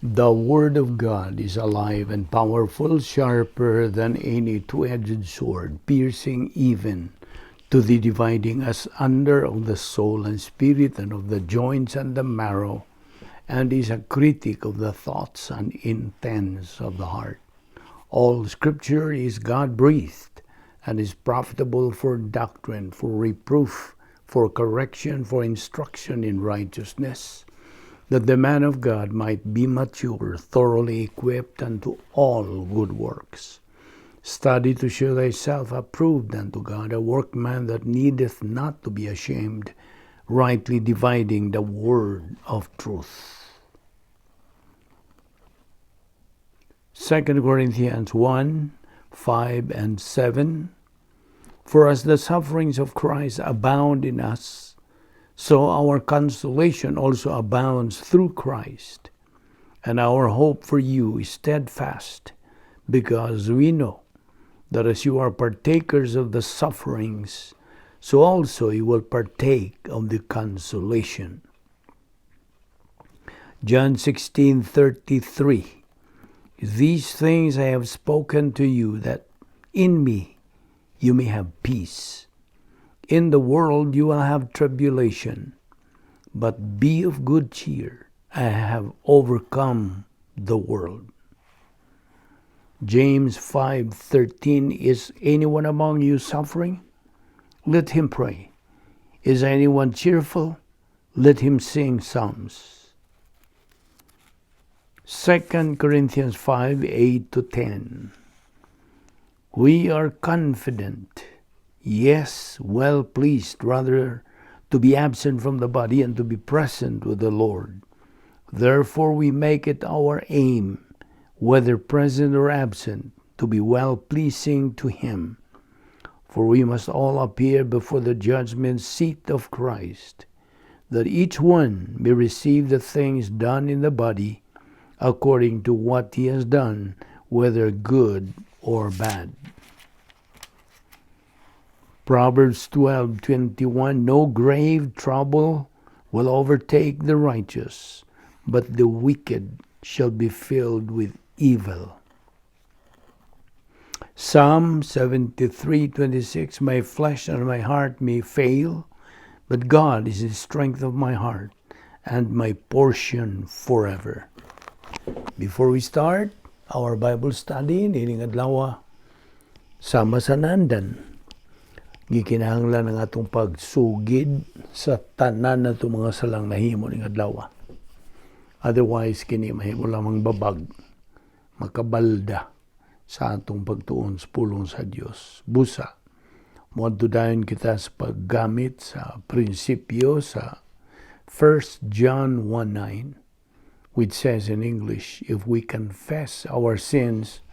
The Word of God is alive and powerful, sharper than any two-edged sword, piercing even to the dividing asunder of the soul and spirit and of the joints and the marrow, and is a critic of the thoughts and intents of the heart. All Scripture is God-breathed and is profitable for doctrine, for reproof, for correction, for instruction in righteousness, that the man of God might be mature, thoroughly equipped unto all good works. Study to show thyself approved unto God, a workman that needeth not to be ashamed, rightly dividing the word of truth. 2 Corinthians 1, 5 and 7. For as the sufferings of Christ abound in us, so our consolation also abounds through Christ. And our hope for you is steadfast, because we know that as you are partakers of the sufferings, so also you will partake of the consolation. John 16:33. These things I have spoken to you, that in me you may have peace. In the world you will have tribulation, but be of good cheer. I have overcome the world. James 5:13, is anyone among you suffering? Let him pray. Is anyone cheerful? Let him sing psalms. 2 Corinthians 5, 8 to 10. We are confident, yes, well pleased, rather to be absent from the body and to be present with the Lord. Therefore we make it our aim, whether present or absent, to be well-pleasing to Him. For we must all appear before the judgment seat of Christ, that each one may receive the things done in the body according to what he has done, whether good or bad. Proverbs 12:21, no grave trouble will overtake the righteous, but the wicked shall be filled with evil. Psalm 73:26, my flesh and my heart may fail, but God is the strength of my heart and my portion forever. Before we start our Bible study, nining adlaw sa masanandan, gikinahanglan ng atong pagsugid sa tanan na itong mga salang nahimo ning adlaw. Otherwise, kini mahimo lamang babag, makabalda sa atong pagtuon sa pulong sa Dios. Busa, moadto dayon kita sa paggamit sa prinsipyo sa 1 John 1:9, which says in English, if we confess our sins,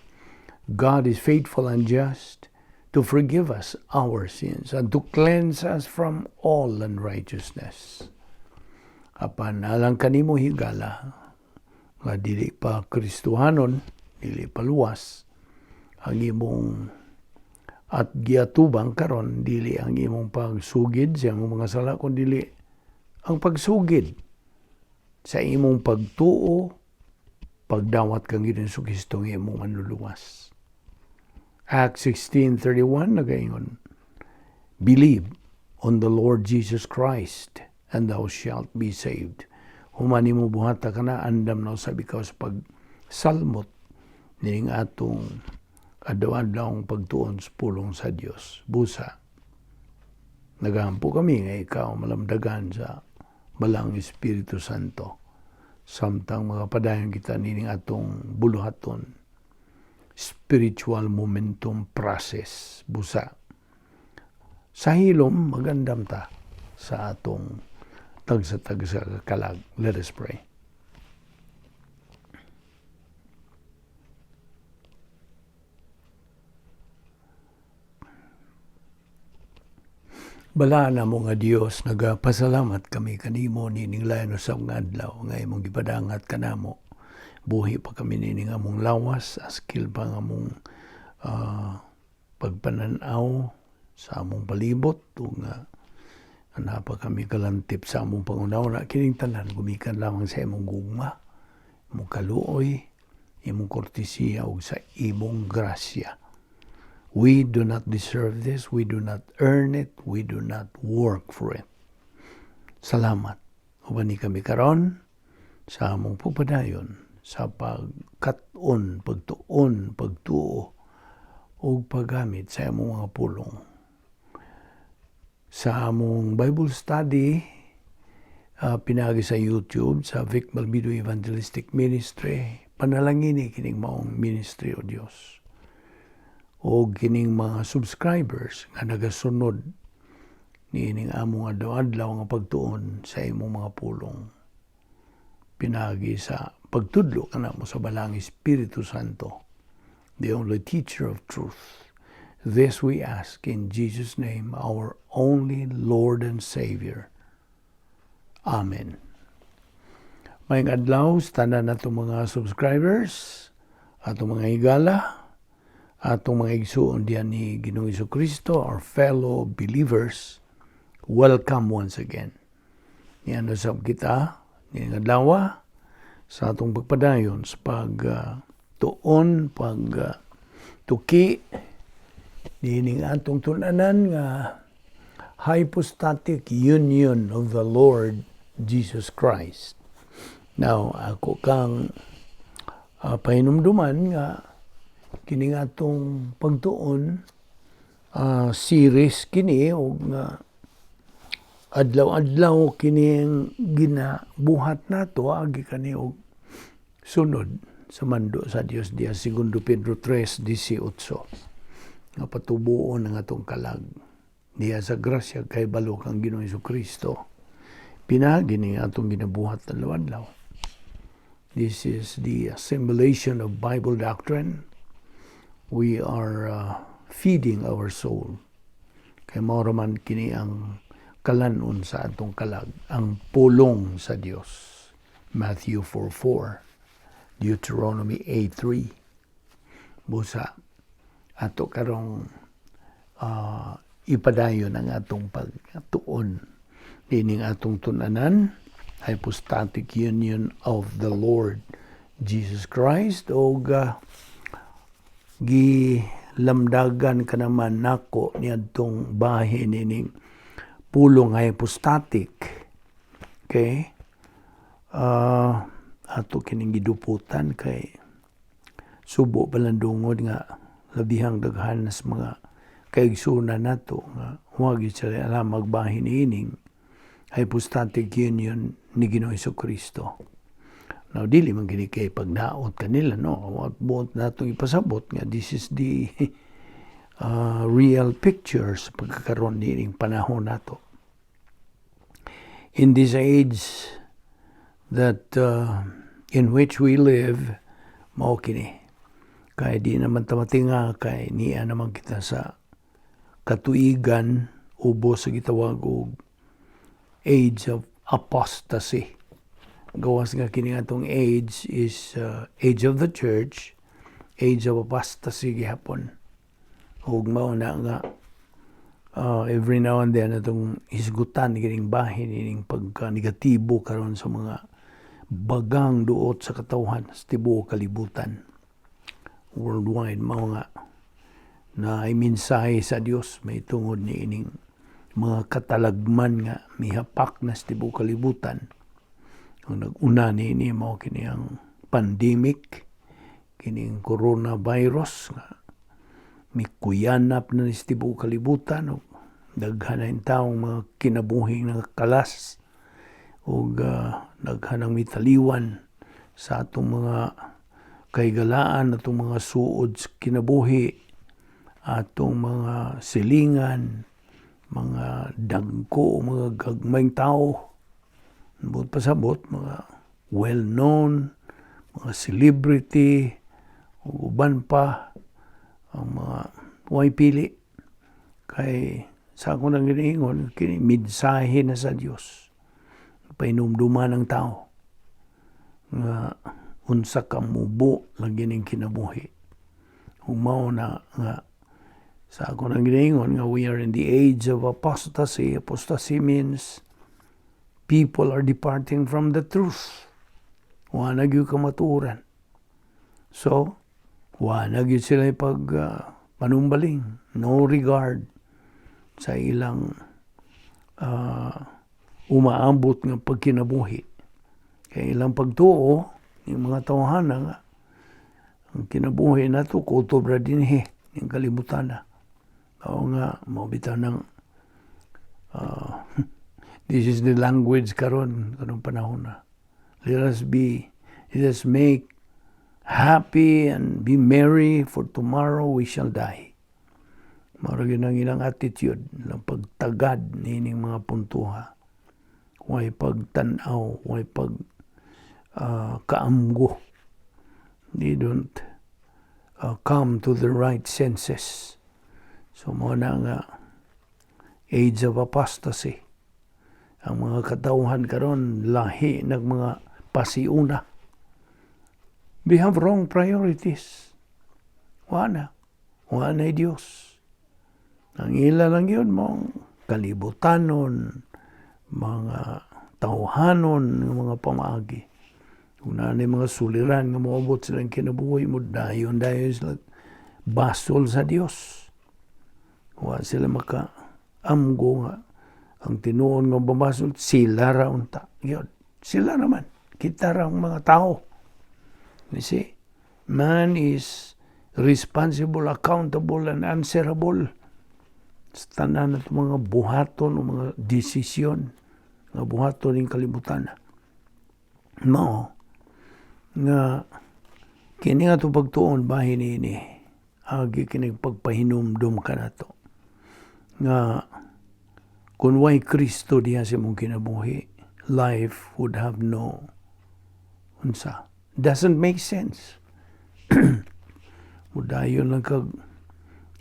God is faithful and just to forgive us our sins and to cleanse us from all unrighteousness. Apan alang kanimo higala, nga dili pa Kristohanon, dili pa luwas, ang imong at giatubang karon, dili ang imong pagsugid sa imong mga sala, kundi dili ang pagsugid sa imong pagtuo, pagdawat kang Ginoong Kristo ng imong manluluwas. Acts 16:31 nagaingon, believe on the Lord Jesus Christ, and thou shalt be saved. Humani mo buhata ka na, andam na sabi ka sa pagsalmot ning atong adlaw-adlawng pagtuon sa pulong sa Dios. Busa, nagahampo kami nga ikaw malamdagan sa balang Espiritu Santo, samtang mga padayon kita nining atong buluhaton, spiritual momentum process. Busa, sa hilom magandam ta sa atong tagsa-tagsa kalag. Let us pray. Bala na mo nga Dios, nagapasalamat kami kanimo nining layon sa mga adlaw nga imong gipadangat kanamo. Buhi pa kami nining among lawas, askil pa nga among pagpananaw sa among palibot, o nga pa kami kalantip sa among pangunaw na kining tanan gumikan lamang sa imong gugma. imong kaluoy, imong kortesiya ug sa imong grasya. We do not deserve this, we do not earn it, we do not work for it. Salamat. Uban ni kami karon sa among pupadayon sa pagkat-on, pagtuon, pagtuo o paggamit sa among mga pulong. Sa among Bible study, pinagi sa YouTube, sa Balbido Evangelistic Ministry, panalangini kining maong ministry o Dios. O kining mga subscribers nga nagasunod niining among adlaw-adlaw nga pagtuon sa imong mga pulong. Pinagi sa pagtudlo kanamo sa balang Espiritu Santo, the only teacher of truth. This we ask in Jesus' name, our only Lord and Savior. Amen. Mayang adlaw sa tanan natong mga subscribers, atong mga higala, atong mga igsuon diyan ni Ginoong Jesucristo, our fellow believers, welcome once again. Niyan usab kita ni adlaw sa atong pagpadayon sa pagtuon, pagtuki dining atong tunanan nga hypostatic union of the Lord Jesus Christ. Now, ako kang pahinumduman nga kining atong pagtuon series kini o nga adlaw-adlaw kining ginabuhat nato agi kani og sunod sa mando sa Dios diya 2 Pedro 3:18 nga patubuon ang atong kalag diya sa grasya kay balo kang Ginoong Jesucristo pinagi ni atong ginabuhat adlaw-adlaw. This is the assimilation of Bible doctrine. We are feeding our soul. Kay mao man kini ang kalanon sa atong kalag, ang pulong sa Dios. Matthew 4:4, Deuteronomy 8:3. Busa ato karong ipadayon ang atong pagtuon dining atong tunanan, hypostatic union of the Lord Jesus Christ o gilamdagan ka naman nako niadtong bahin ining pulong hypostatic. Okay? Ato kining giduputan kay subo balandungod nga labihang daghan sa mga kaigsunan nato nga huwag sila alam magbahin ining hypostatic union ni Ginoong Jesucristo. Now, dili man gini kay pagdaot kanila, no? Buot natong ipasabot nga this is the real picture sa pagkakaroon nining panahon nato. In this age that in which we live, mao kini. Kaya di naman tamatinga, kay niya naman kita sa katuigan, ubos sa gitawag og age of apostasy. Gawas nga kini atong age is age of the church, age of apostasy gihapon. Ug mao na nga every now and then atong hisgutan kining bahin ining pagka negatibo karon sa mga bagang duot sa katawhan sa tibuok kalibutan. Worldwide mao nga na ay mensahe sa Dios may tungod ni ining mga katalagman nga mihapak na sa tibuok kalibutan. Ang nag-una ni mao kini ang pandemic, kining coronavirus nga mikuyanap na sa tibuok kalibutan o daghan na taong mga kinabuhing nakalas o daghan ang mitaliwan sa atong mga kaigalaan, atong mga suod kinabuhi, atong mga silingan, mga dagko, mga gagmayng tao, buot pasabot, mga well-known, mga celebrity, uban pa, ang mga huwag pili. Kay sa ako nang giniingon, midsahe na sa Diyos. Painumduman ng tao. Nga unsa ka mubo lagi ning kinabuhi. Humaw na nga sa ako nang giniingon nga we are in the age of apostasy. Apostasy means people are departing from the truth. Wanag yung kamaturan. So, wanag yun sila panumbaling. No regard sa ilang umaambot ng pagkinabuhi. Kaya ilang pagtuo, yung mga tawhana nga, ang kinabuhi na ito, kutobra din yung kalibutan na. Oo nga, mabitaw ng this is the language karon panahon na. Let us make happy and be merry, for tomorrow we shall die. Maragin ang ilang attitude, ng pagtagad nining mga puntuha. Huwag pagtanaw, huwag kaamgo. They don't come to the right senses. So, muna nga, age of apostasy. Ang mga katauhan karon lahi ng mga pasiuna. We have wrong priorities. Wana Diyos. Ang ila lang yun mong kalibutanon, mga tauhanon, mga pamaagi. Kung nanay mga suliran nga maabot silang kinabuhi mo, dayon sila basol sa Diyos. Huwag sila maka-amgo nga. Ang tinuon nga babasol, sila raunta. Yun. Sila naman. Kita raong mga tao. You see? Man is responsible, accountable, and answerable. Sa tanan at mga buhaton o mga desisyon. Nga buhaton ng kalibutan. Nga kini nga ito pagtuon bahin ini agi kinig pagpahinumdum ka na to nga kung way Kristo diya sa mong kinabuhi, life would have no doesn't make sense. Mudayon lang kag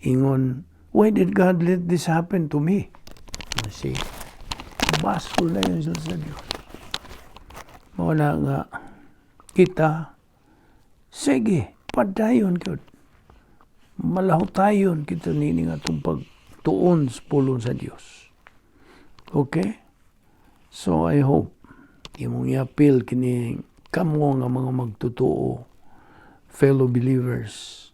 ingon, why did God let this happen to me? See, basol na yun sa Diyos. Muna nga kita, sige, padayon yun. Malahotayon kita nini nga itong pagtuon sa pulong sa Diyos. Okay? So I hope, imong i-appeal kini kamo nga mga magtutuo, fellow believers,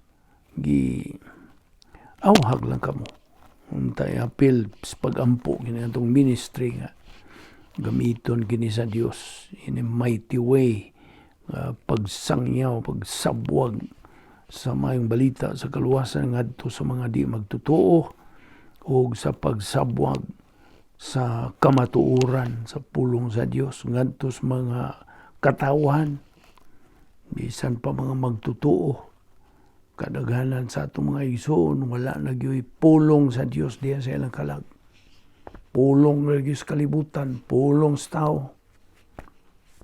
awhag lang kamo. Unta i-appeal sa pag-ampo kini itong ministry nga gamiton kini sa Dios in a mighty way, pagsangyaw, pagsabwag sa mayong balita sa kaluwasan ngadto sa mga di magtutuo o sa pagsabwag sa kamatuoran sa pulong sa Dios ngadto sa mga katawhan bisan pa mga magtutuo. Kadaghanan sa atong mga igsoon wala nagyoy pulong sa Dios diya sa ilang kalag. Pulong lagi sa kalibutan, pulong sa tao.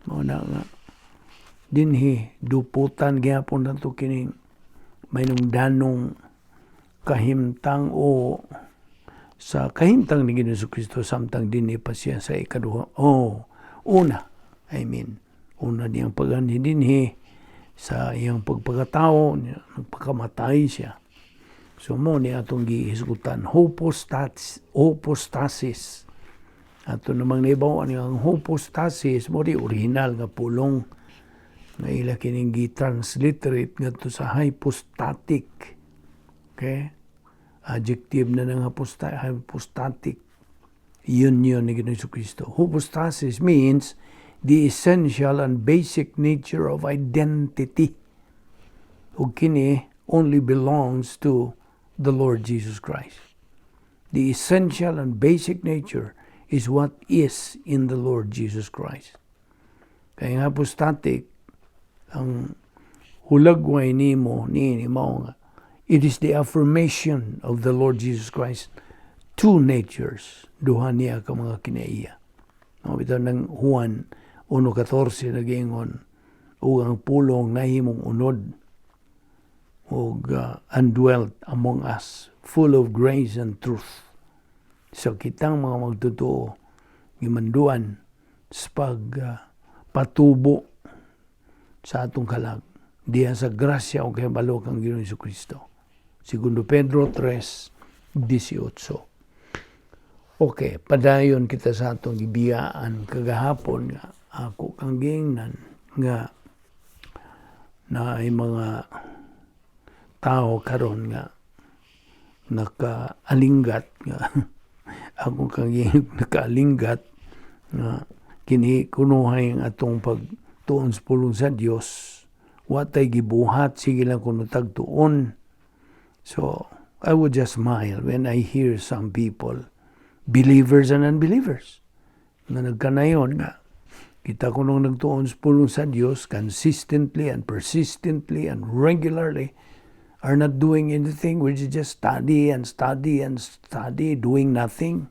Muna nga, dinhi, duputan gyapon na ito kining may nung danong kahimtang o sa kahimtang ni Ginoong Kristo samtang dinhi pa siya sa ikaduha. Una niyang pagani dinhi sa iyang pagpagkatao, nagpakamatay siya. So mo ni atong gihisgutan hypostasis. Ato namang naibaw ang hypostasis mo di original nga pulong nga ila kining gi-transliterate ngadto sa hypostatic. Okay? Adjective na ng hypostatic. Union ni Ginoong Kristo. Hypostasis means the essential and basic nature of identity. Ug kini only belongs to the Lord Jesus Christ. The essential and basic nature is what is in the Lord Jesus Christ. Kaya nga apostatic, ang hulagway nimo nga, it is the affirmation of the Lord Jesus Christ. Two natures, duha niya ka mga kinaiya. Bitaw ng Juan 1:14 nagingon, ug ang pulong nahimong unod, undwelt among us, full of grace and truth. So kitang mga magtutuo, gimanduan sa pagpatubo sa atong kalag, diya sa grasya o kay balok ang Ginoong Jesucristo. Segundo Pedro 3:18. Okay, padayon kita sa atong gibiyaan kagahapon nga ako kang giingnan nga na ay mga tao karon nga nakaalinggat nga ako kang nakaalinggat nga kini kunuhay ang atong pagtuon sa pulong sa Dios. Watay gibuhat sige lang kuno tagtuon. So I would just smile when I hear some people, believers and unbelievers, na nagkanayon nga kita ko nung nagtuon sa pulong sa Dios consistently and persistently and regularly are not doing anything, which is just study and study and study, doing nothing.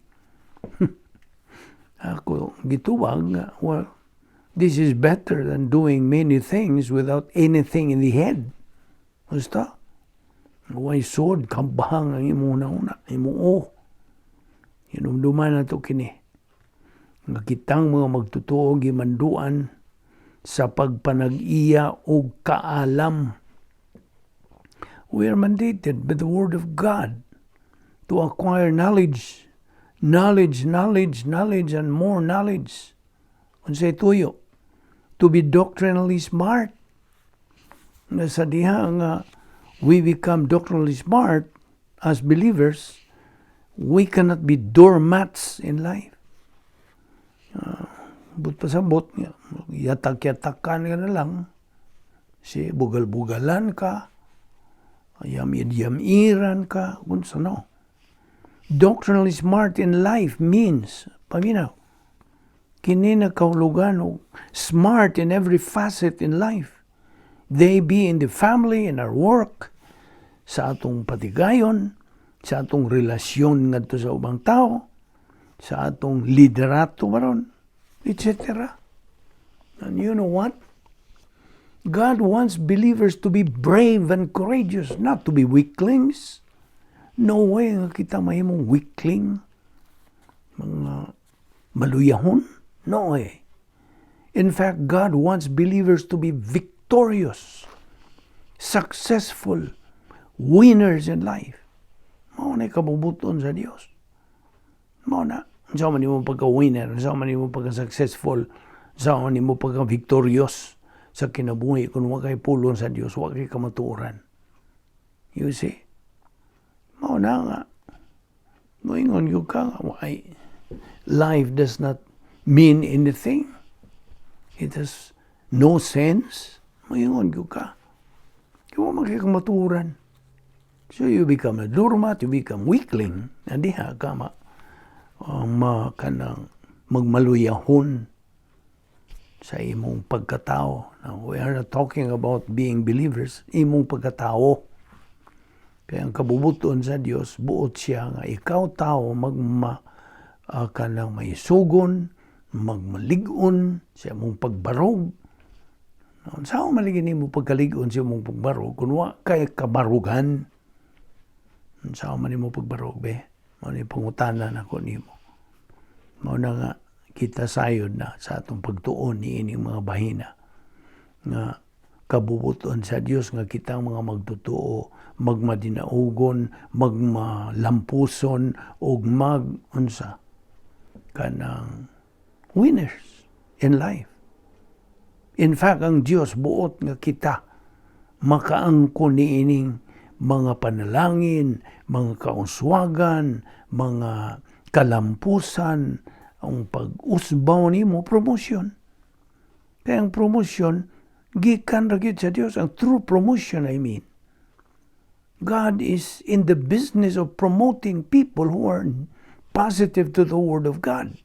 Ako gituwag nga, well, this is better than doing many things without anything in the head. Basta, way sword, kabahang ang imuna-una, imuo. Inumduman na ito kini. Nga kitang mga magtutuo, gimanduan sa pagpanag-iya o kaalam. We are mandated by the Word of God to acquire knowledge, knowledge, and more knowledge. Unsay tuyo, to be doctrinally smart. Sa diha nga we become doctrinally smart as believers, we cannot be doormats in life. But pasabot nga, yatak-yatakan ka na lang, si bugal-bugalan ka, yam-yamiran ka, kunsa no. Doctrinally smart in life means, paminaw, kini na kahulugan o smart in every facet in life. They be in the family, in our work, sa atong patigayon, sa atong relasyon ngadto sa ubang tao, sa atong liderato maron, etc. And you know what? God wants believers to be brave and courageous, not to be weaklings. No way nga kita mahimong weakling, mga maluyahon. No way. In fact, God wants believers to be victorious, successful, winners in life. Mao na kabubuton sa Dios. Mao na. Saan man mo pagka-winner, saan man mo pagka-successful, saan man mo pagka-victorious sa kinabuhi kung wakay pulong sa Dios, wakay kamatuoran. You see? Mao na nga. Moingon yung ka, why? Life does not mean anything. It has no sense. Moingon yung ka. Kaya mo makikamatuoran. So you become a doormat, you become weakling, na diha ka kanang magmaluyahon sa imong pagkatao. Now, we are not talking about being believers, imong pagkatao. Kaya ang kabubuton sa Dios, buot siya nga ikaw tao kanang may sugon, magmaligon sa imong pagbarog. Saan maligin mo pagkaligon sa imong pagbarog? Kung wa kay kabarugan, saan man mo pagbarog, be? Mao ni pangutanan ako nimo. Mao na nga kita sayod na sa atong pagtuon ni ining mga bahina nga kabubuton sa Dios nga kita mga magtutuo, magmadinaugon, magmalampuson ug unsa kanang winners in life. In fact, ang Dios buot nga kita makaangkon ni ining mga panalangin, mga kauswagan, mga kalampusan, ang pag-usbaw nimo, promotion. Kaya ang promotion, gikan ra gyud sa Dios, ang true promotion, I mean. God is in the business of promoting people who are positive to the Word of God.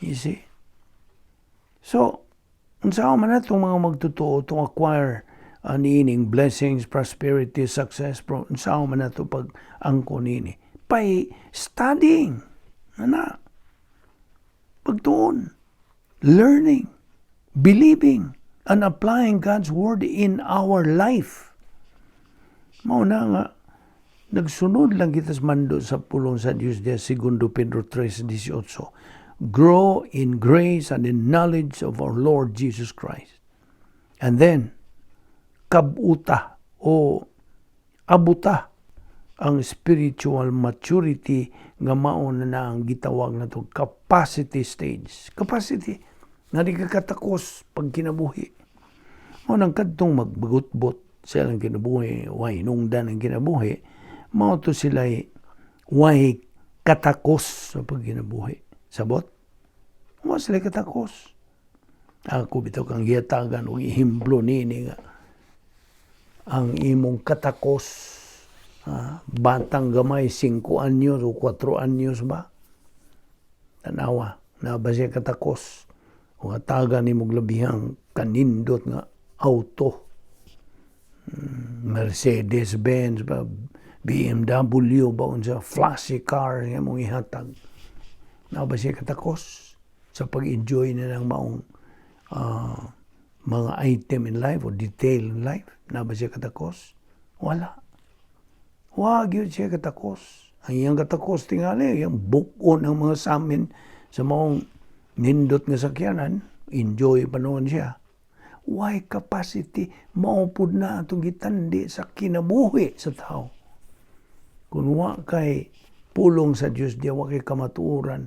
You see? So, unsa man natong mga magtutuo to acquire niining blessings, prosperity, success, unsa man nato pag angko nini by studying pagtuon, learning, believing, and applying God's Word in our life. Mao na nga nagsunod lang kita sa mando sa pulong sa Dios dia 2 Pedro 3:18. Grow in grace and in knowledge of our Lord Jesus Christ. And then kabuta o abuta ang spiritual maturity nga mao na ang gitawag nato capacity stage. Capacity nga di ka katakos pag kinabuhi. O nang kadtong magbugot-bot sa ilang kinabuhi, way hinungdan ang kinabuhi, mao to sila'y way katakos sa pagkinabuhi. Sabot? Wa sila katakos. Ako bitaw kang giyatagan o ihimblo nini nga ang imong katakos, batang gamay 5 anyos o 4 anyos ba? Tanawa, na ba siya katakos? O atagan ni mong labihang kanindot nga auto. Mercedes-Benz ba? BMW ba? Unsa flashy car nga mong ihatag. Na ba siya katakos? Sa pag-enjoy na ng maong mga item in life o detail in life. Na ba siya katakos? Wala. Wag yun siya katakos. Ang iyang katakos tingali, yung bukon ng mga samin sa maong nindot nga sakyanan, enjoy pa noon siya. Why capacity maupod na itong gitandi sa kinabuhi sa tao. Kung wa kay pulong sa Diyos diya, wa kay kamatuoran,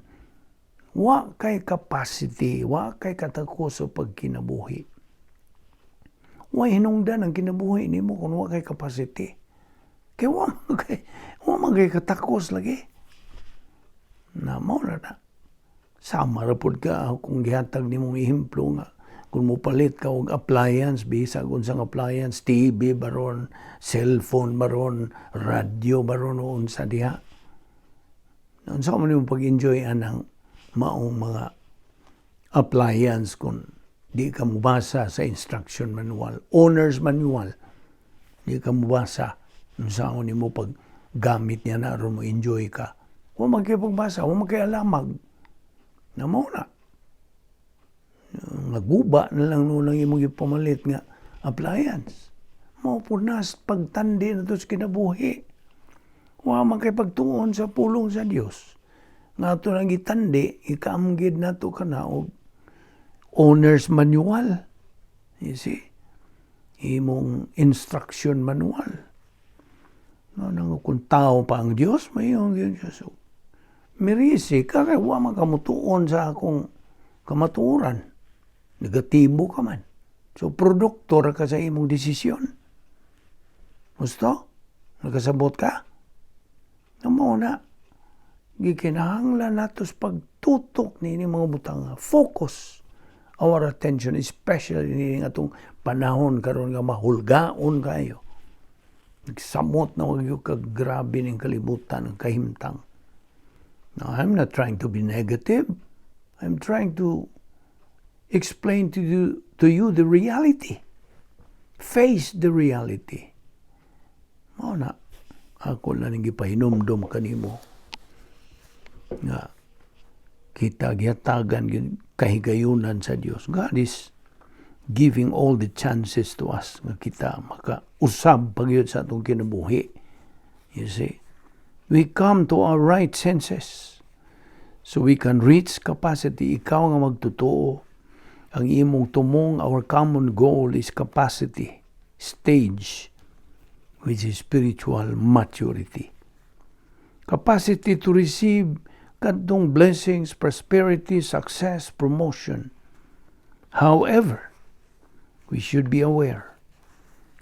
wa kay capacity, wa kay katakos sa pagkinabuhi. Wa hinungdan ang kinabuhi nimo kung wa kay capacity. Kaya wa magay katakos lagi. Na mao na. Sama ra pud ka kung gihatag nimong ehemplo nga kung mopalit ka og appliance, bisag unsang appliance, TV baron, cellphone baron, radio baron o unsa diha. Unsa man imong pag-enjoy anang maong mga appliance kung di ka mubasa sa instruction manual, owner's manual, di ka mubasa unsa ni mo pag gamit niya na aron mo enjoy ka. Wa man kay pagbasa, wa man kay alamag. Na mo na. Naguba na lang nung imong ipamalit nga appliance. Mao po na pagtandi na to sa kinabuhi. Wa man kay pagtuon sa pulong sa Dios. Nga ito nang itandi, ikaamgid na ito ka na o owner's manual. You see? Imong instruction manual. No, kung tao pa ang Diyos, may yung Diyos. Mirisi ka kaya wa man kamutuon sa akong kamatuoran. Negatibo ka man. So, produktor ka sa imong desisyon. Gusto? Nagkasabot ka? Namo na. Gikinahanglan nato sa pagtutok ni mga butang. Focus our attention, especially ni atong panahon karon nga mahulgaon kayo. Nagsamot na wag yung kagrabe ng kalibutan, ng kahimtang. Now, I'm not trying to be negative. I'm trying to explain to you the reality. Face the reality. Mao na, ako lang yung ipahinomdom kanimo. Nga, kita gihatagan kahigayunan sa Dios. God is giving all the chances to us nga kita makausab pagyud sa atong kinabuhi. You see? We come to our right senses so we can reach capacity. Ikaw nga magtotoo. Ang imong tumong, our common goal is capacity stage, which is spiritual maturity. Capacity to receive kadtong blessings, prosperity, success, promotion. However, we should be aware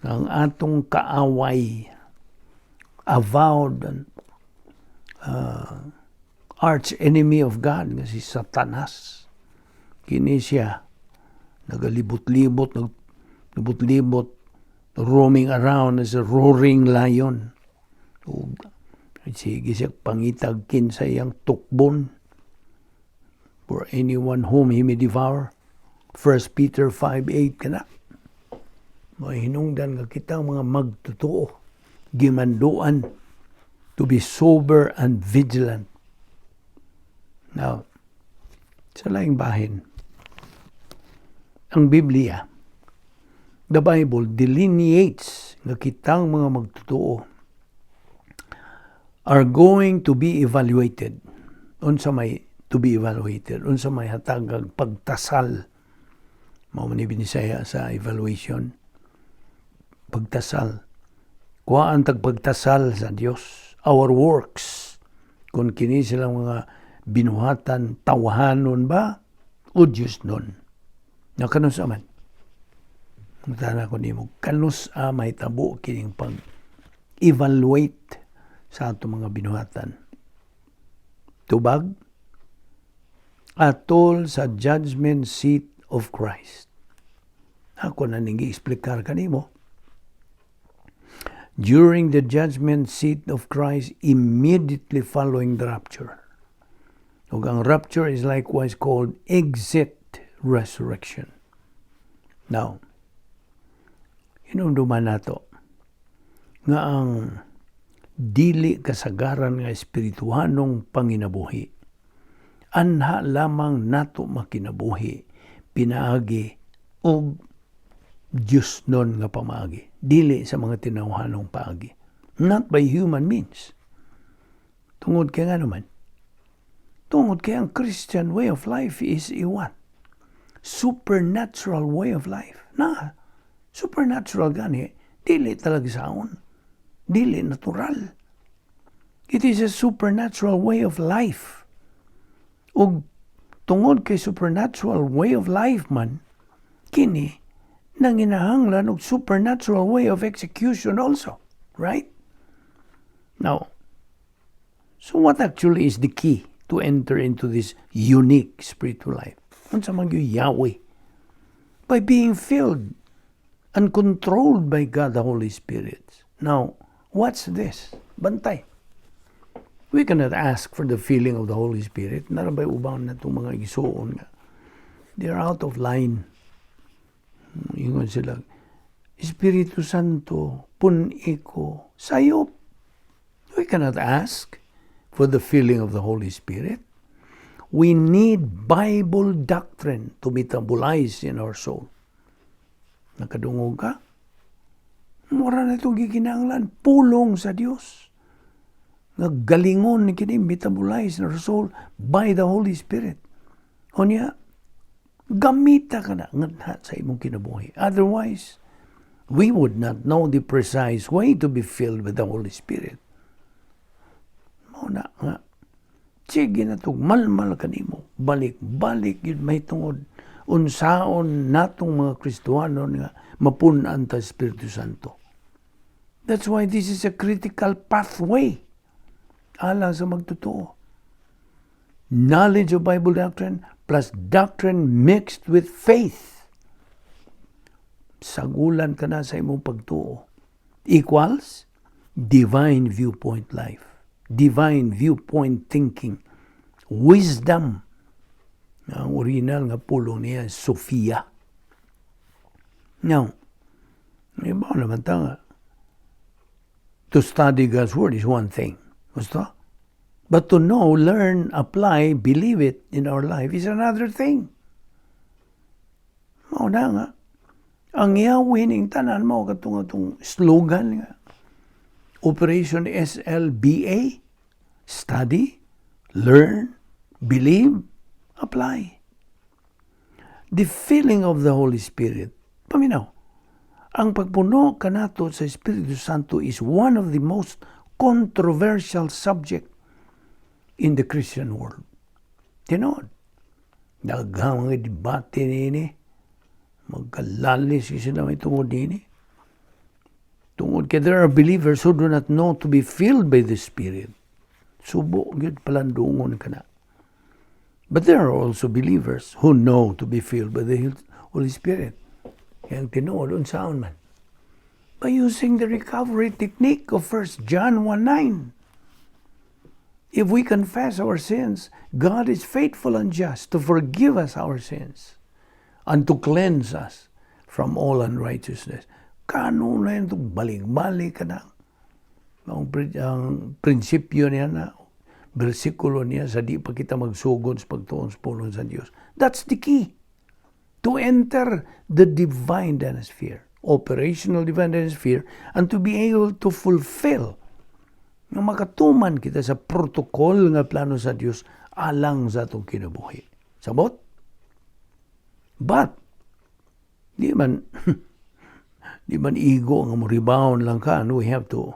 ang atong kaaway, avowed arch enemy of God nga si Satanas. Kini siya nagalibot-libot, roaming around as a roaring lion. Sige siya pangitag kinsa iyang tukbon. For anyone whom he may devour. 1 Peter 5:8 kana. Mahinungdan nga kita mga magtotoo, gimanduan to be sober and vigilant. Now, sa laing bahin, ang Biblia, the Bible delineates nga kitang mga magtotoo are going to be evaluated. Unsa may to be evaluated? Unsa may hatagag pagtasal? Mao man ni Visayan sa evaluation. Pagtasal. Kuhaan tag pagtasal sa Dios. Our works. Kung kini silang mga binuhatan, tawahanon ba? O Diyos nun. Nakanon sa man. Mutana ko nimo kanus may tabo kining pag-evaluate sa ato mga binuhatan. Tubag atol sa judgment seat of Christ. Ako na ning i-explicar kanimo. During the judgment seat of Christ, immediately following the rapture. Ug ang rapture is likewise called exit resurrection. Now, hinumduman nato nga ang dili kasagaran nga espirituhanong panginabuhi anha lamang nato makinabuhi pinaagi og Diyos nun nga pamaagi, dili sa mga tinawhanong paagi, not by human means. Tungod kay nga naman, tungod kay ang Christian way of life is what? Supernatural way of life. Supernatural gani, dili talaga saon. Dili natural. It is a supernatural way of life. Ug tungod kay supernatural way of life man, kini nanginahanglan og supernatural way of execution also. Right? Now, so what actually is the key to enter into this unique spiritual life? Unsa man gyud Yahweh? By being filled and controlled by God the Holy Spirit. Now, what's this? Bantay. We cannot ask for the filling of the Holy Spirit. Narabay ubang na itong mga igsuon nga. They're out of line. Ingon sila, Espiritu Santo, puniko, sayop. We cannot ask for the filling of the Holy Spirit. We need Bible doctrine to metabolize in our soul. Nakadungog ka? Mura na itong gikinanglan. Pulong sa Diyos. Naggalingon ni kini metabolize in our soul by the Holy Spirit. O niya, gamita ka na sa imong kinabuhi. Otherwise, we would not know the precise way to be filled with the Holy Spirit. Mauna nga, sige na itong malmal kanimo. Balik-balik yun may tungod. Unsaon natong mga Kristuhano nga mapunan ta Espiritu Santo. That's why this is a critical pathway alang sa magtotoo. Knowledge of Bible doctrine plus doctrine mixed with faith. Sagulan ka na sa imong pagtuo. Equals divine viewpoint life. Divine viewpoint thinking. Wisdom. Ang original nga pulong niya, Sophia. Now, iba naman nga, to study God's Word is one thing. Gusto? But to know, learn, apply, believe it in our life is another thing. Mauna nga, ang Yahweh ning tanan mo katong slogan nga, Operation SLBA, study, learn, believe, apply. The filling of the Holy Spirit, paminaw, ang pagpuno kanato sa Espiritu Santo is one of the most controversial subject in the Christian world. Tinood, daghang mga debate nini, magkalalis sila may tungod nini. Tungod kaya there are believers who do not know to be filled by the Spirit. Subo, yun palandungon ka na. But there are also believers who know to be filled by the Holy Spirit. Yang tinuod, unsaon man. By using the recovery technique of 1 John 1:9. If we confess our sins, God is faithful and just to forgive us our sins and to cleanse us from all unrighteousness. Kano na yun itong balik-balik ka na. Ang prinsipyo niya na, bersikulo niya sa di pa kita magsugod sa pagtuon sa pulong sa Diyos. That's the key to enter the divine dynasty, operational divine dynasty, and to be able to fulfill nga makatuman kita sa protocol nga plano sa Diyos alang sa itong kinabuhi. Sabot? But, di man ego nga mo rebound lang ka, and we have to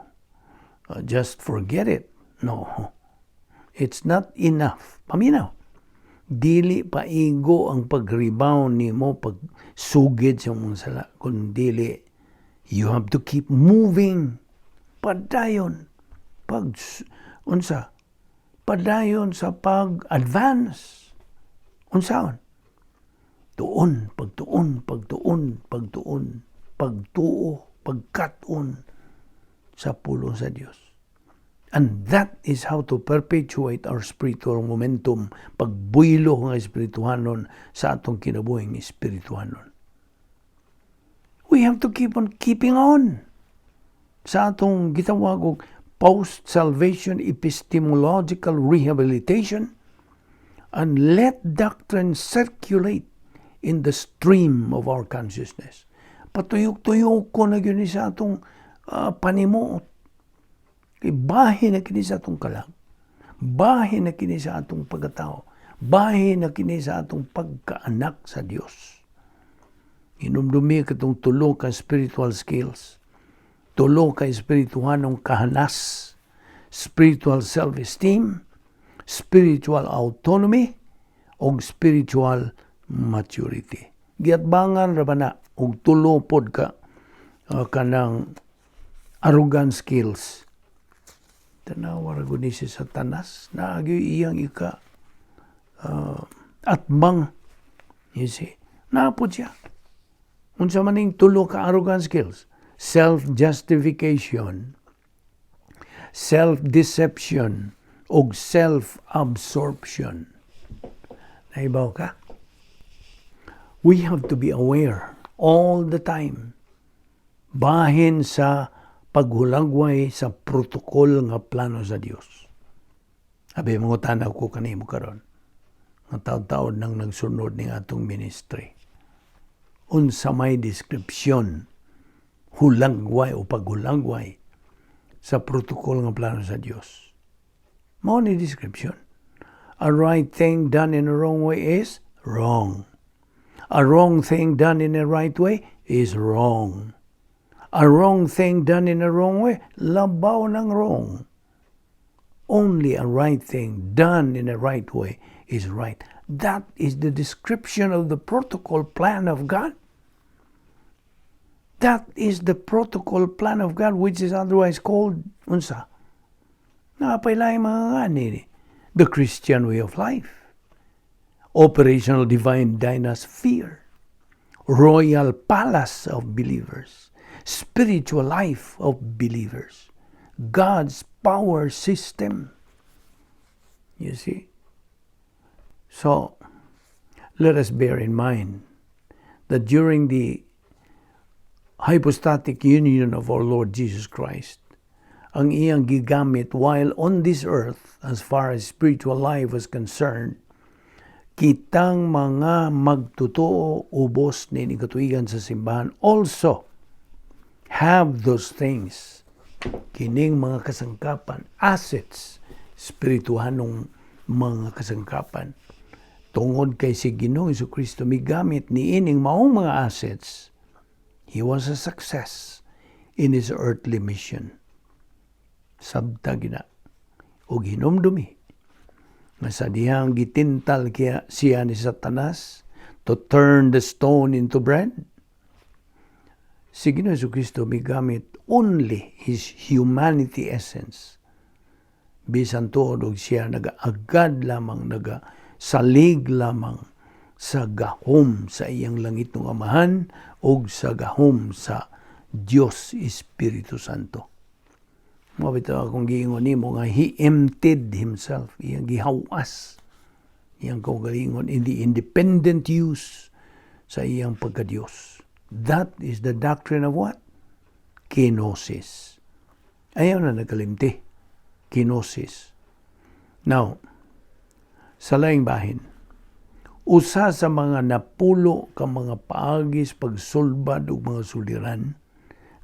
just forget it. No. It's not enough. Paminaw. dili paigo ang pag-rebound nimo pag sugid sa mong sala, kun dili you have to keep moving padayon padayon sa pag-advance. Unsaon? Pagtuo, pagkat-on sa pulong sa Dios. And that is how to perpetuate our spiritual momentum, pagbuylo ng espirituhanon sa atong kinabuhing espirituhanon. We have to keep on keeping on sa atong gitawag og post-salvation epistemological rehabilitation, and let doctrine circulate in the stream of our consciousness. Patuyok-tuyok ko na yun sa atong panimuot. Bahin na kini sa atong kalag. Bahin na kini sa atong pagkatao. Bahin na kini sa atong pagkaanak sa Dios. Inumdumi katong tulo ka spiritual skills. Tulo ka espirituhanong kahanas. Spiritual self-esteem, spiritual autonomy, o spiritual maturity. Giatbangan ra ba na og tulo pod ka kanang arrogant skills. Tanawar gud ni si Satanas na iyang ika atbang. You see, naapod siya. Unsa man ning tulo ka arrogant skills? Self-justification, self-deception, o self-absorption. Naibaw ka? We have to be aware all the time. Bahin sa paghulagway sa protokol nga plano sa Dios. Abi mo tanaw ko kanimo karon. Nga taon-taon nang nagsunod ning atong ministry. Unsa may description, hulagway o paghulagway sa protokol nga plano sa Dios. Mao ni description. A right thing done in a wrong way is wrong. A wrong thing done in a right way is wrong. A wrong thing done in a wrong way, labaw ng wrong. Only a right thing done in a right way is right. That is the description of the protocol plan of God. That is the protocol plan of God, which is otherwise called, unsa? Napailay mga ni the Christian way of life. Operational divine dynasphere. Royal palace of believers. Spiritual life of believers. God's power system. You see? So, let us bear in mind that during the hypostatic union of our Lord Jesus Christ, ang iyang gigamit while on this earth, as far as spiritual life was concerned, kitang mga magtotoo ubos ni katuigan sa simbahan also have those things, kining mga kasangkapan, assets, spirituhanong mga kasangkapan. Tungod kay si Ginoong Jesucristo, migamit ni ining maong mga assets, he was a success in his earthly mission. Sabta gina, o hinumdumi, nga sa dihang gitintal kaya siya ni Satanas to turn the stone into bread, si Ginoong Jesucristo migamit only his humanity essence. Bisan tuod og siya nagaagad lamang, nagasalig lamang sa gahom sa iyang langit ng Amahan o sa gahom sa Diyos Espiritu Santo. Mabitaw akong giingon nimo nga he emptied himself, iyang gihawas, iyang kaugalingon in the independent use sa iyang pagka-Diyos. That is the doctrine of what? Kenosis. Ayaw na nagkalimti. Kenosis. Now, sa laing bahin, usa sa mga napulo ka mga paagis pagsulbad ug mga suliran,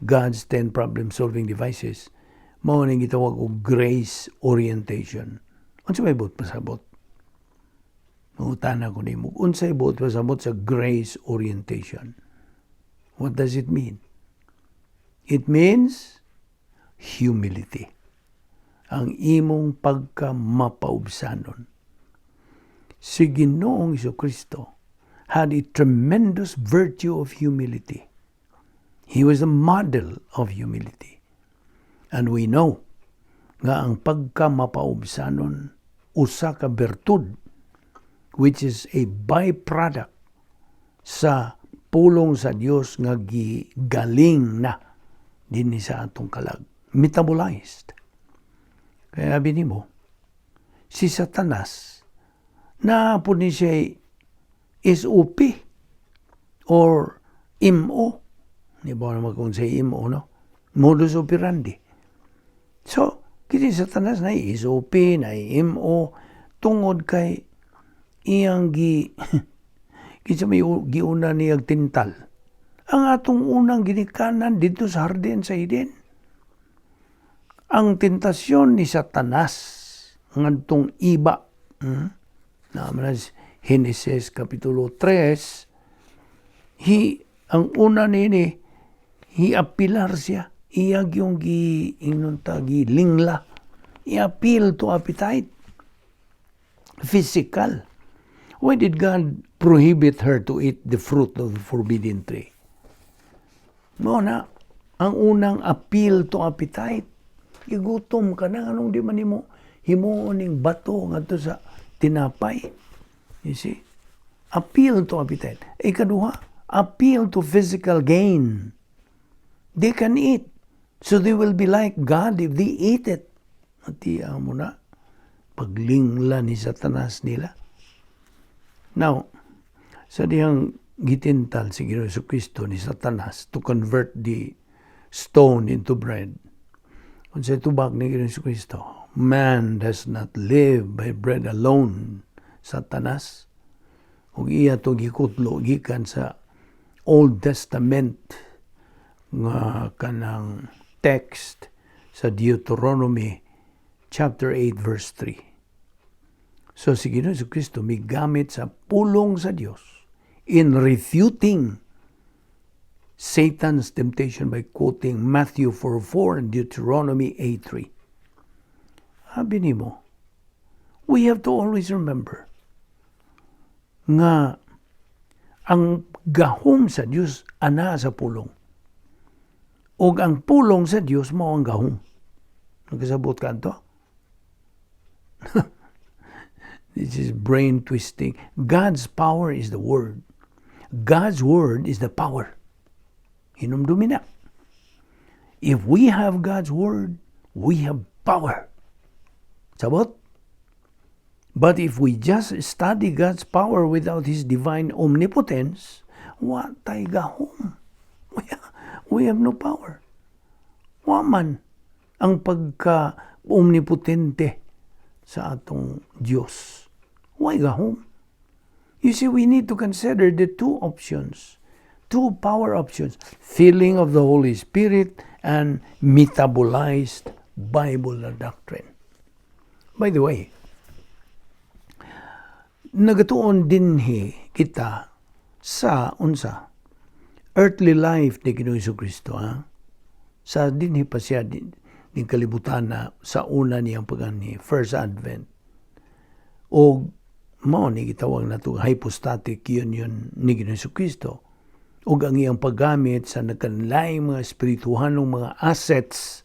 God's 10 problem-solving devices, mao ning gitawag og grace orientation. Unsa may buot pasabot? Mangutana ko nimo, unsay buot pasabot sa grace orientation? What does it mean? It means humility. Ang imong pagka-mapaubsanon. si Ginoong Jesucristo had a tremendous virtue of humility. He was a model of humility. And we know nga ang pagka-mapaubsanon usa ka bertud which is a byproduct sa pulong sa Dios nga gigaling na dinhi sa atong kalag, metabolized. Kaya binimo si Satanas na po ni siya SOP or MO. Di ba naman kung siya MO, no? Modus operandi. So, kiti Satanas na SOP, na MO, tungod kay iyang kitsa may giuna niyag tintal. Ang atong unang ginikanan dito sa Hardin sa Eden. Ang tentasyon ni Satanas ngadtong iba. Naman Genesis Kapitulo 3, ang una nini, apilar siya. Iyag yung lingla. I-appeal to appetite. Physical. Why did God prohibit her to eat the fruit of the forbidden tree? Muna, ang unang appeal to appetite. Igutom ka na, anong di man mo himuon ning bato ngadto sa tinapay. You see? Appeal to appetite. Ikaduha, appeal to physical gain. They can eat. So they will be like God if they eat it. Matiya mo na, paglingla ni Satanas nila. Now, sa diyang gitintal si Ginoong Jesucristo ni Satanas to convert the stone into bread. Kung sa tubag ni Ginoong Jesucristo, man does not live by bread alone, Satanas. Kung iya to gikutlo, gikan sa Old Testament nga kanang text sa Deuteronomy chapter 8 verse 3. So si Ginoong Jesucristo may gamit sa pulong sa Dios in refuting Satan's temptation by quoting Matthew 4:4 and Deuteronomy 8:3. Sabi nimo, we have to always remember nga ang gahom sa Dios ana sa pulong. O ang pulong sa Dios mao ang gahom. Nagkasabot ka to? This is brain twisting. God's power is the Word. God's Word is the power. Hinumdumi na. If we have God's Word, we have power. Sabot? But if we just study God's power without His divine omnipotence, what tay gahom? We have no power. Waman ang pagka-omnipotente sa atong Diyos. Why gahom? You see, we need to consider the two options, two power options, filling of the Holy Spirit and metabolized Bible doctrine. By the way, nagatuon dinhi kita sa unsa earthly life ni Ginoong Jesucristo, sa dinhi pa siya din kalibutan na sa una niyang pagani First Advent. O mao ni gitawag nato hypostatic union ni Ginoong Jesucristo. O ang iyang paggamit sa nagkanlaing mga espirituhanong mga assets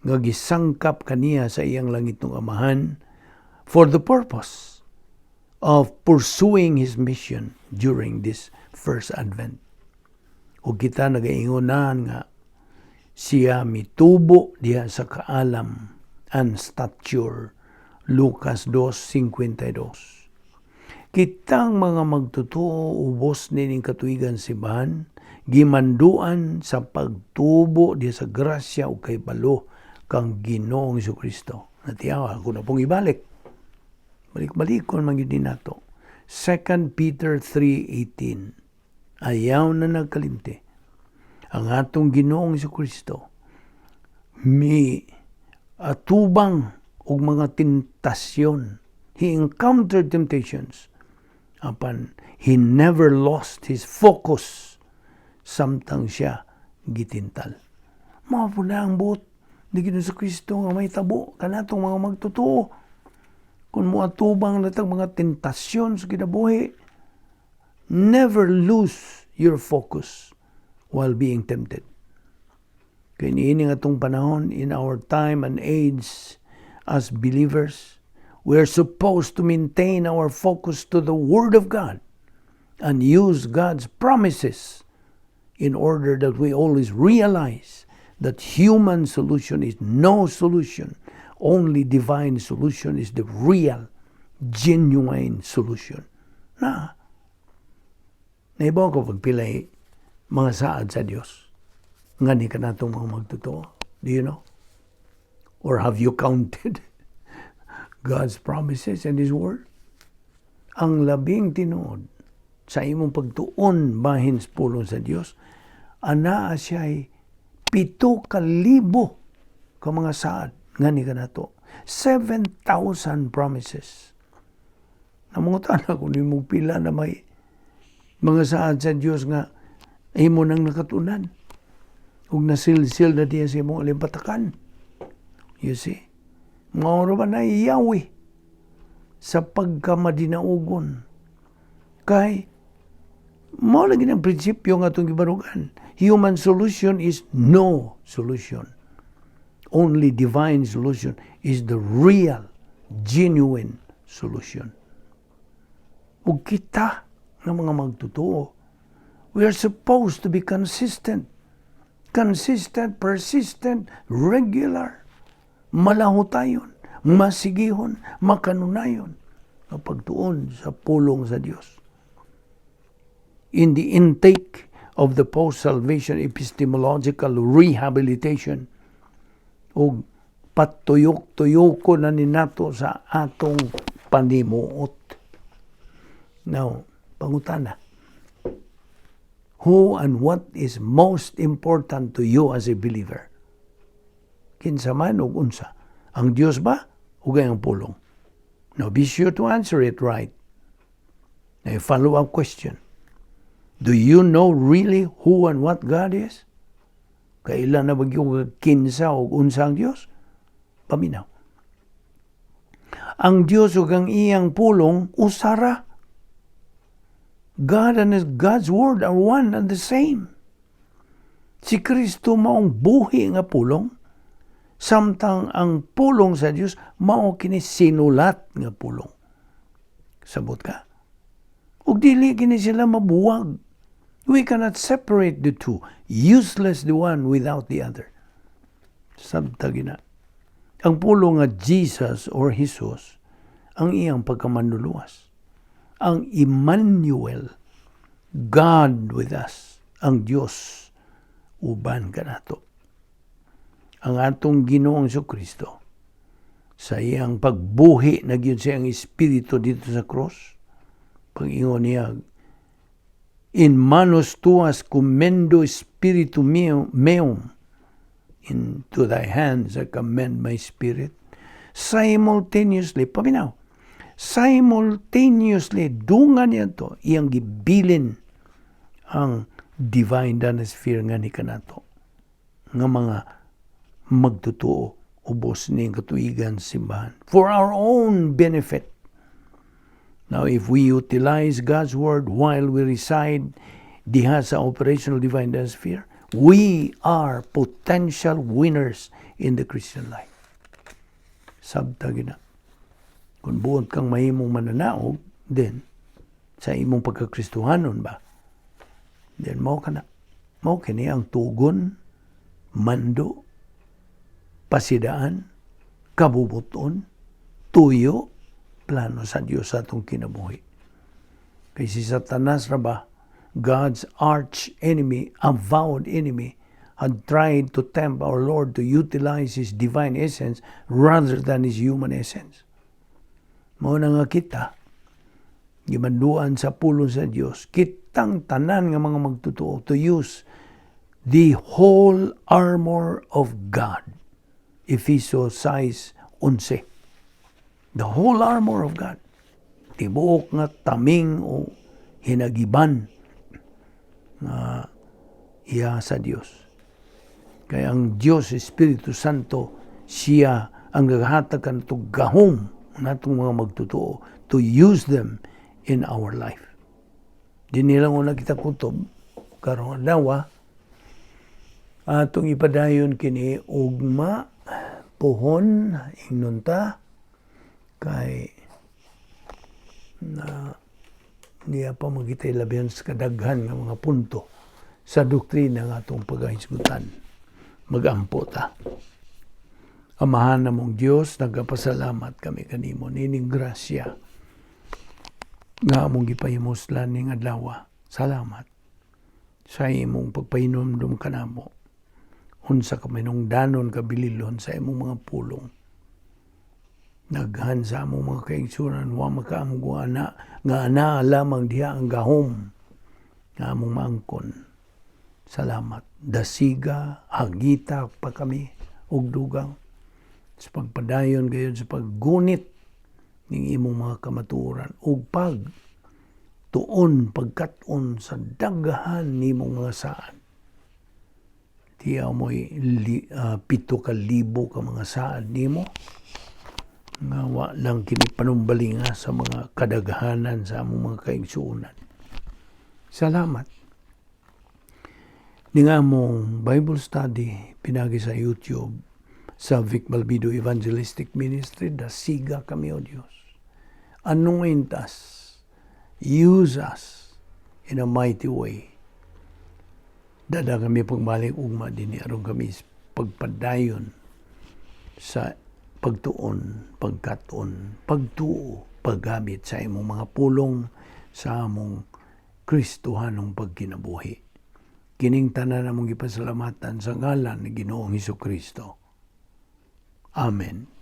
nga gisangkap kaniya sa iyang langit ng Amahan for the purpose of pursuing His mission during this First Advent. O kita nagaingonan nga siya mitubo diha sa kaalam and stature, Lucas 2:52. Kitang mga magtutuo ubos nining katuigan sibahan, gimanduan sa pagtubo diha sa grasya o kay balo kang Ginoong Jesucristo. Natiyawa ako na pong ibalik. Balik-balikon man yun din nato. 2 Peter 3:18. Ayaw na nagkalimti. Ang atong Ginoong Jesucristo may atubang og mga tentasyon. He encountered temptations. Apan, He never lost His focus samtang siya gitintal. Mga po na ang buot ni Ginoong Jesucristo nga may tabo kanatong mga magtutuo. kung muatubang natang mga tentasyon sa kinabuhi, never lose your focus while being tempted. Kaya niini nga itong panahon, in our time and age as believers, we are supposed to maintain our focus to the Word of God and use God's promises in order that we always realize that human solution is no solution. Only divine solution is the real, genuine solution. Naibaw ko pagpilay mga saad sa Diyos. Ngani ka na itong mga magtotoo. Do you know? Or have you counted God's promises and His Word? Ang labing tinuod sa imong pagtuon bahin sa pulong sa Diyos, anaa siya'y 7,000 ka mga saad. Ngani ka na to. 7,000 promises. Namungutan ako, hindi mo pila na may mga saad sa Diyos nga imo nang nakatunan. Ug nasilsil na diya sa imong alimpatakan. You see? Mauro ba na iyawi sa pagkamadinaugon. Kay, mo lagi ng prinsipyo nga itong gibarugan. Human solution is no solution. Only divine solution is the real, genuine solution. Ug kita ng mga magtotoo, we are supposed to be consistent. Consistent, persistent, regular. Malahutayon, masigihon, makanunayon ang pagtuon sa pulong sa Diyos. In the intake of the post-salvation epistemological rehabilitation, o patuyok-tuyoko na ninato sa atong panimuot. Now, pangutana, who and what is most important to you as a believer? Kinsa man o unsa? Ang Diyos ba o gayang pulong? Now, be sure to answer it right. A follow-up question. Do you know really who and what God is? Kailan na bagyong kinsa o unsa ang Diyos? Paminaw. Ang Diyos o ang iyang pulong, usara. God and God's Word are one and the same. Si Kristo maong buhi nga pulong, samtang ang pulong sa Diyos mao kini sinulat nga pulong. Sabot ka? Ug dili kini sila mabuwag. We cannot separate the two. Useless the one without the other. Sabtagi na. Ang pulong nga Jesus or Jesus, ang iyang pagkamanluluwas. Ang Emmanuel, God with us, ang Diyos, uban ka nato. Ang atong Ginoong Kristo, sa iyang pagbuhi, nagyon siya ang Espiritu dito sa cross, pag-ingon niya, in manos tuas commendo Spiritu meum, into thy hands I commend my spirit. Simultaneously, paminaw, simultaneously, dungan niya to, iyang gibilin ang divine danosphere nga ni kanato. Nga mga magtutuo, ubos ni katuigan simbahan. For our own benefit. Now, if we utilize God's Word while we reside diha sa operational divine danosphere, we are potential winners in the Christian life. Sabtagi na. Kung buot kang mahimong mananaog, then, sa imong pagkakristuhanon ba? Then, mao ka na. Mao kini ang tugon, mando, pasidaan, kabubuton, tuyo, plano sa Diyos sa atong kinabuhi. Kay si Satanas ra ba, God's arch enemy, avowed enemy, had tried to tempt our Lord to utilize His divine essence rather than His human essence. Mao na nga kita, gimanduan sa pulong sa Diyos, kitang tanan nga mga magtutuo to use the whole armor of God. Efesos 6:11. The whole armor of God. Tibuok nga taming o hinagiban nga iya sa Diyos. Kaya ang Diyos, Espiritu Santo, siya ang naghatag kanto gahom natong mga magtotoo to use them in our life. Di nilang una kita kutob karong adlaw atong ipadayon kini ugma pohon ingnon ta kay na niya pa magitay labihan sa kadaghan nga mga punto sa doktrina nga atong paghisgutan. Magampo ta. Amahan namong Dios, nagapasalamat kami kanimo nining grasya nga among gipahimuslan ning adlaw. Salamat sa imong pagpahinomdom kanamo. Unsa ka manungdanon kabililon sa imong mga pulong. Naghan sa among mga kaigsuran, wa makaamong ana nga ana lamang diha ang gahom nga among maangkon. Salamat. Dasiga, hagita pa kami og dugang sa pagpadayon gayon sa paggunit ning imong mga kamatuoran ug tuon pagkat-on sa daghan nimong mga saad. Tiyaw mo'y 7,000 ka mga saad nimo nga wa lang kini panumbalinga sa mga kadaghanan sa among mga kaigsuonan. Salamat. Ning among Bible study pinagi sa YouTube sa Balbido Evangelistic Ministry, dasiga kami o Dios. Anoint us. Use us in a mighty way. Dada kami pagbalik ugma din aron kami pagpadayon sa pagtuon, pagkaton, pagtuo, paggamit sa imong mga pulong sa among Kristohanong pagkinabuhi. Kining tanan among gipasalamatan sa ngalan ni Ginoong Hesukristo. Amen.